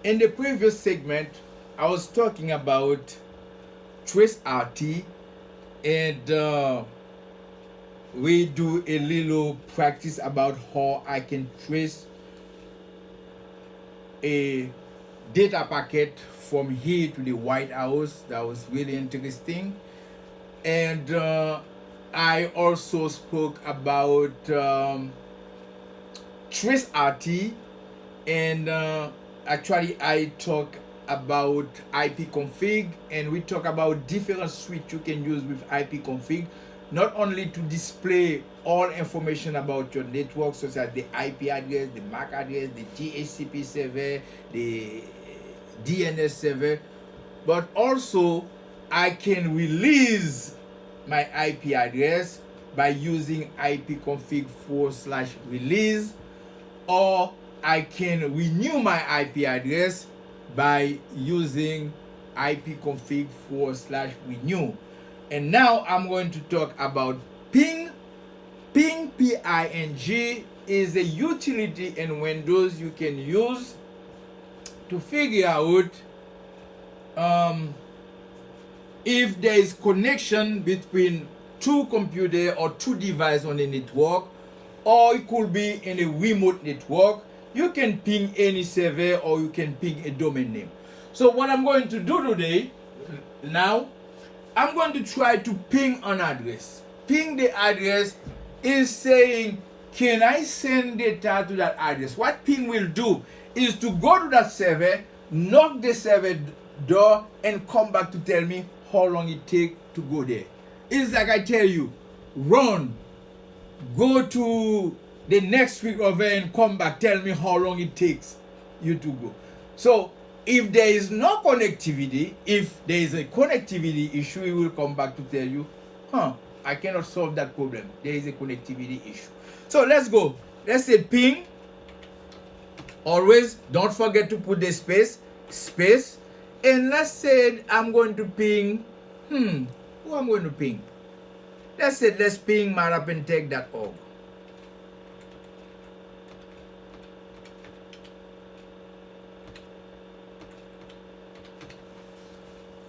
In the previous segment, I was talking about trace RT, and we do a little practice about how I can trace a data packet from here to the White House. That was really interesting. And I also spoke about trace RT, and actually I talk about IP config, and we talk about different switch you can use with IP config, not only to display all information about your network, such as the IP address, the MAC address, the DHCP server, the DNS server, but also I can release my IP address by using ipconfig/release, or I can renew my IP address by using ipconfig/renew. And now I'm going to talk about ping. Ping, P-I-N-G, is a utility in Windows you can use to figure out if there is connection between two computers or two devices on a network, or it could be in a remote network. You can ping any server, or you can ping a domain name. So what I'm going to do today, now, I'm going to try to ping an address. Ping the address is saying, can I send data to that address? What ping will do is to go to that server, knock the server door, and come back to tell me how long it takes to go there. It's like I tell you, run, go to the next week over and come back, tell me how long it takes you to go. So if there is no connectivity, if there is a connectivity issue, it will come back to tell you, I cannot solve that problem. There is a connectivity issue. So let's go. Let's say ping. Always don't forget to put the space. And let's say I'm going to ping, who I'm going to ping? Let's ping marapentech.org.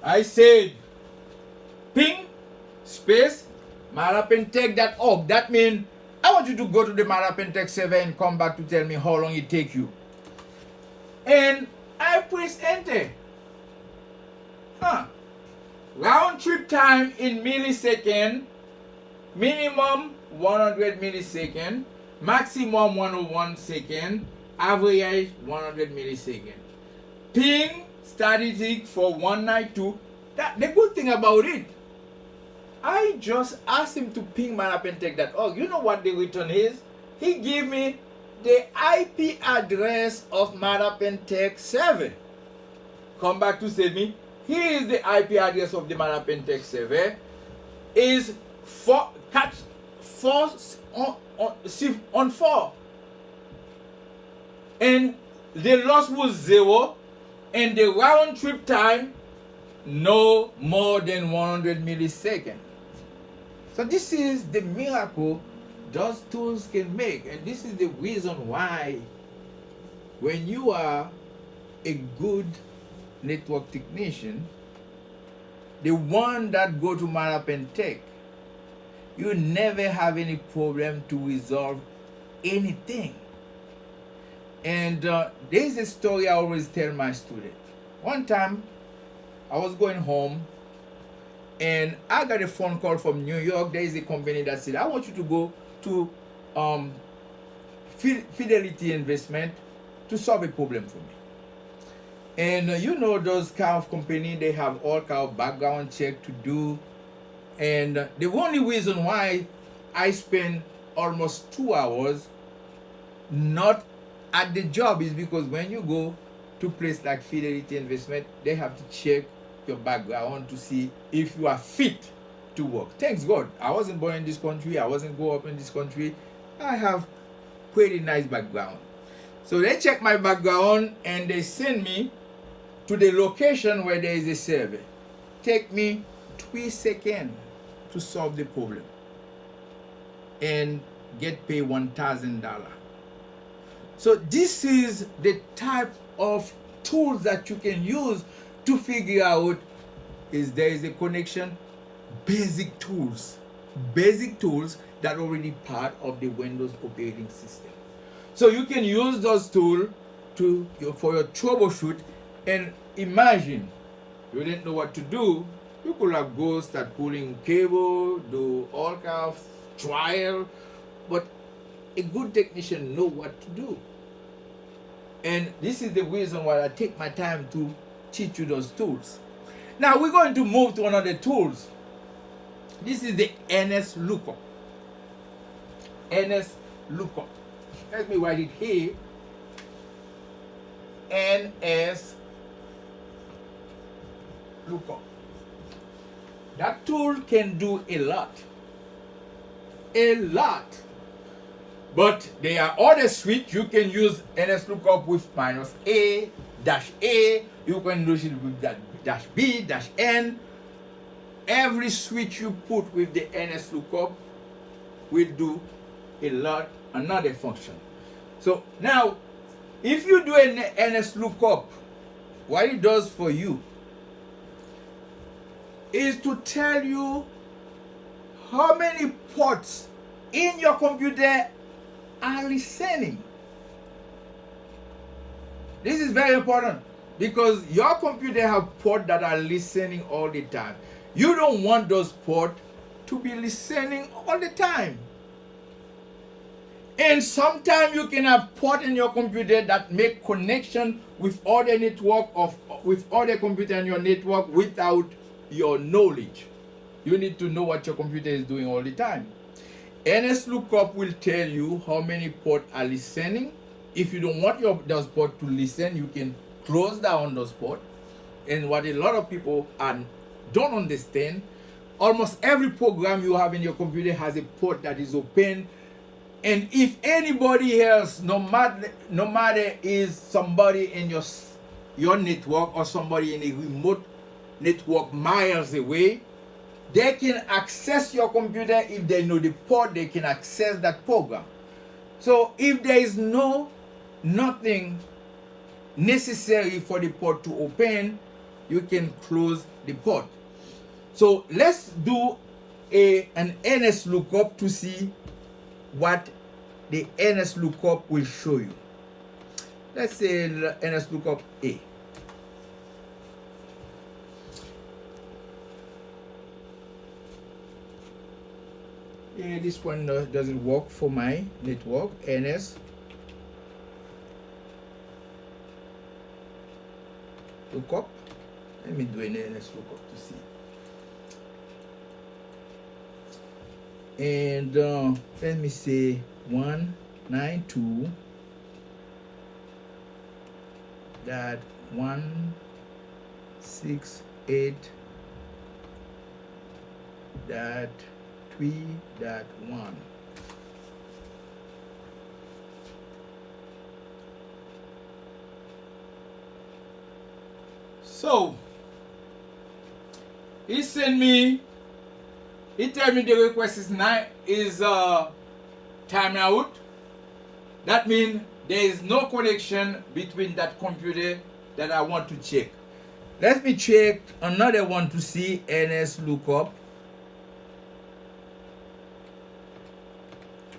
I said ping space marapentech.org. That means I want you to go to the Marapentech server and come back to tell me how long it takes you. And I press enter. Round trip time in millisecond, minimum 100 millisecond, maximum 101 second, average 100 millisecond. Ping statistic for 192. The good thing about it, I just asked him to ping marapentech.org. You know what the return is? He gave me the IP address of Marapentech server. Come back to say me, here is the IP address of the Marapentech server. Is 4 on 4. And the loss was 0. And the round trip time, no more than 100 milliseconds. So this is the miracle those tools can make. And this is the reason why when you are a good network technician, the one that go to Marapentech, you never have any problem to resolve anything. And there's a story I always tell my students. One time, I was going home, and I got a phone call from New York. There is a company that said, I want you to go to Fidelity Investment to solve a problem for me. And you know those kind of company, they have all kind of background check to do. And the only reason why I spend almost 2 hours not at the job is because when you go to place like Fidelity Investment, they have to check your background to see if you are fit to work. Thanks God, I wasn't born in this country, I wasn't grow up in this country. I have pretty nice background. So they check my background and they send me to the location where there is a server. Take me 3 seconds to solve the problem and get paid $1,000. So this is the type of tools that you can use to figure out is there is a connection. Basic tools that are already part of the Windows operating system. So you can use those tools for your troubleshoot. And imagine you didn't know what to do, you could have go start pulling cable, do all kind of trial, but a good technician know what to do. And this is the reason why I take my time to teach you those tools. Now we're going to move to another tools. This is the NS lookup. NS lookup. Let me write it here. NS lookup. That tool can do a lot. A lot. But there are other switch you can use NS lookup with -A, -A. You can use it with that -B, -N. Every switch you put with the NS lookup will do a lot, another function. So now, if you do an NS lookup, what it does for you is to tell you how many ports in your computer are listening. This is very important because your computer have ports that are listening all the time. You don't want those ports to be listening all the time. And sometimes you can have port in your computer that make connection with other network with other computer in your network without your knowledge. You need to know what your computer is doing all the time. NS lookup will tell you how many ports are listening. If you don't want those ports to listen, you can close down those ports. And what a lot of people don't understand, almost every program you have in your computer has a port that is open. And if anybody else, no matter is somebody in your network or somebody in a remote network miles away, they can access your computer. If they know the port, they can access that program. So if there is nothing necessary for the port to open, you can close the port. So let's do an NS lookup to see what the NS lookup will show you. Let's say NS lookup A. Yeah, this one doesn't work for my network. NS lookup. Let me do an NS lookup to see. And let me say 192.168.3.1. So he tell me the request is timeout. That means there is no connection between that computer that I want to check. Let me check another one to see NS lookup.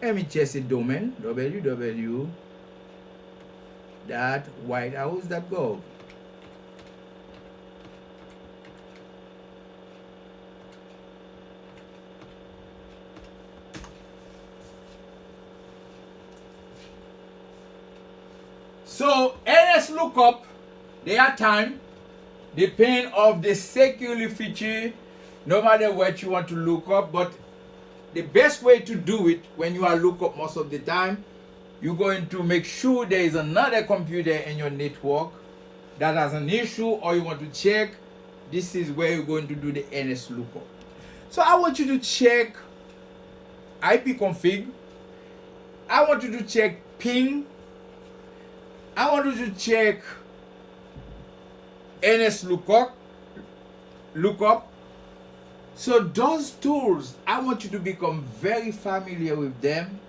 Let me check the domain www.whitehouse.gov. So NS lookup, their time depend of the security feature, no matter what you want to look up. But the best way to do it when you are look up most of the time, you're going to make sure there is another computer in your network that has an issue or you want to check. This is where you're going to do the NS lookup. So I want you to check IP config. I want you to check ping. I want you to check NS lookup. So those tools, I want you to become very familiar with them,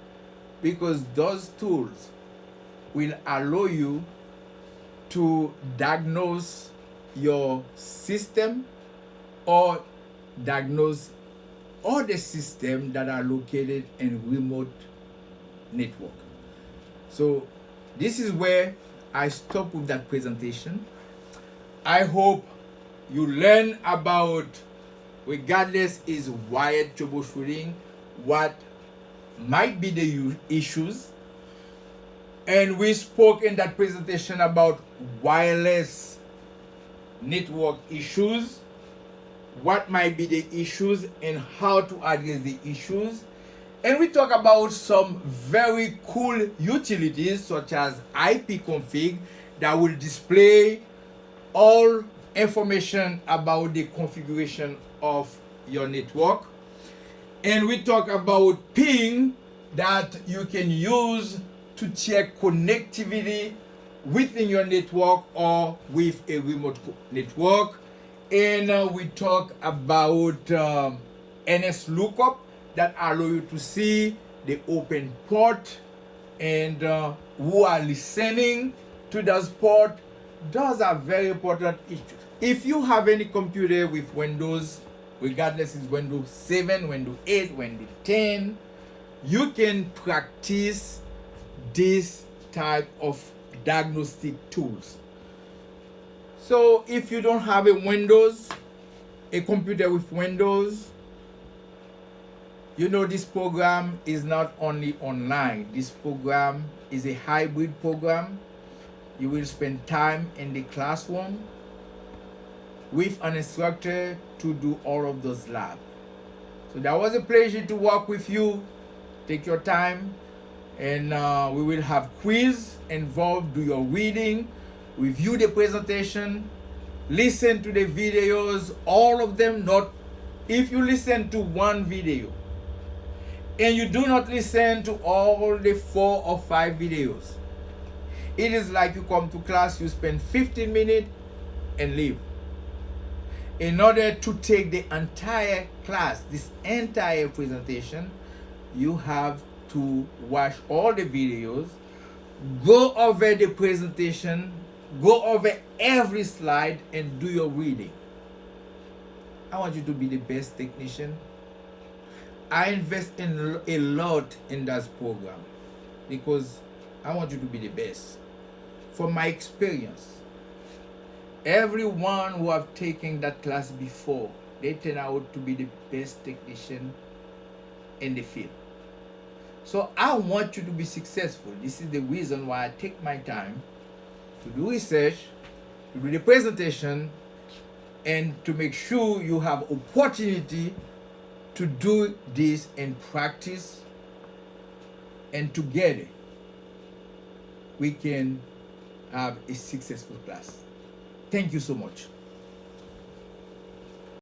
because those tools will allow you to diagnose your system or diagnose all the systems that are located in remote network. So this is where I stop with that presentation. I hope you learn about, regardless is wired troubleshooting, what might be the issues. And we spoke in that presentation about wireless network issues, what might be the issues and how to address the issues. And we talk about some very cool utilities such as ipconfig that will display all information about the configuration of your network. And we talk about ping that you can use to check connectivity within your network or with a remote network. And we talk about NS lookup that allow you to see the open port and who are listening to those port. Those are very important issues. If you have any computer with Windows, regardless is Windows 7, Windows 8, Windows 10, you can practice this type of diagnostic tools. So if you don't have a computer with Windows, you know this program is not only online. This program is a hybrid program. You will spend time in the classroom with an instructor to do all of those labs. So that was a pleasure to work with you. Take your time, and we will have quiz involved. Do your reading, review the presentation, listen to the videos, all of them. Not if you listen to one video and you do not listen to all the 4 or 5 videos, it is like you come to class, you spend 15 minutes and leave. In order to take the entire class, this entire presentation, you have to watch all the videos, go over the presentation, go over every slide and do your reading. I want you to be the best technician. I invest in a lot in that program because I want you to be the best. From my experience, everyone who have taken that class before, they turn out to be the best technician in the field. So I want you to be successful. This is the reason why I take my time to do research, to do the presentation, and to make sure you have opportunity to do this in practice, and together we can have a successful class. Thank you so much.